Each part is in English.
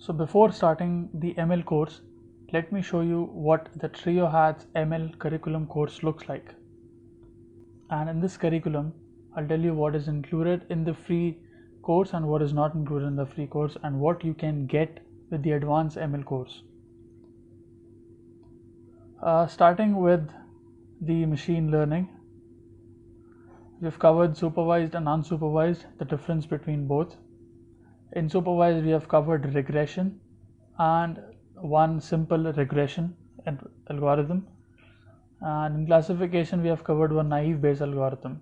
So before starting the ML course, let me show you what the Trio Hats ML curriculum course looks like. And in this curriculum, I'll tell you what is included in the free course and what is not included in the free course and what you can get with the advanced ML course. Starting with the machine learning, we've covered supervised and unsupervised, the difference between both. In supervised, we have covered regression and one simple regression algorithm. And in classification, we have covered one naive Bayes algorithm.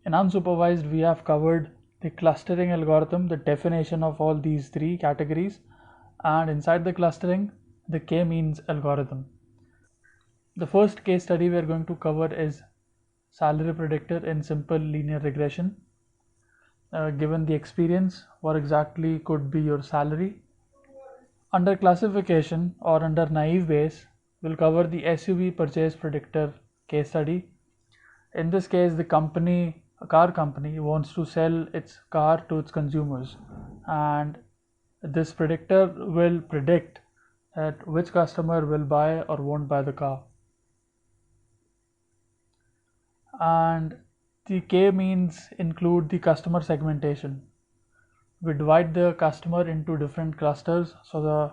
In unsupervised, we have covered the clustering algorithm, the definition of all these three categories, and inside the clustering, the k-means algorithm. The first case study we are going to cover is salary predictor in simple linear regression. Given the experience, what exactly could be your salary? Under classification or under naive Bayes, we'll cover the SUV purchase predictor case study. In this case, a car company wants to sell its car to its consumers, and this predictor will predict that which customer will buy or won't buy the car. And the k-means include the customer segmentation. We divide the customer into different clusters, so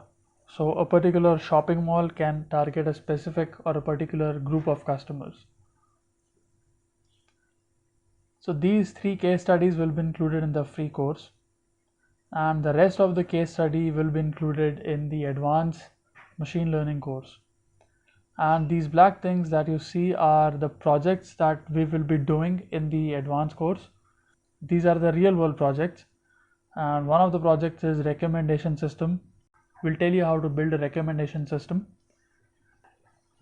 a particular shopping mall can target a specific or a particular group of customers. So these three case studies will be included in the free course, and the rest of the case study will be included in the advanced machine learning course. And these black things that you see are the projects that we will be doing in the advanced course. These are the real world projects, and one of the projects is recommendation system. We'll tell you how to build a recommendation system.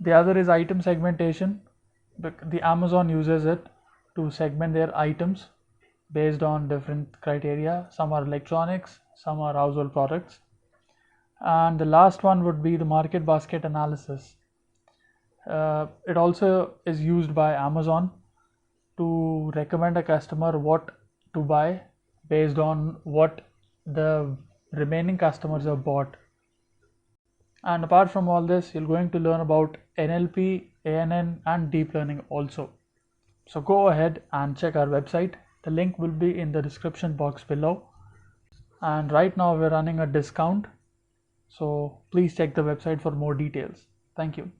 The other is item segmentation. The Amazon uses it to segment their items based on different criteria. Some are electronics, some are household products. And the last one would be the market basket analysis. It also is used by Amazon to recommend a customer what to buy based on what the remaining customers have bought. And apart from all this, you're going to learn about NLP, ANN, and deep learning also. So go ahead and check our website. The link will be in the description box below. And right now we're running a discount, so please check the website for more details. Thank you.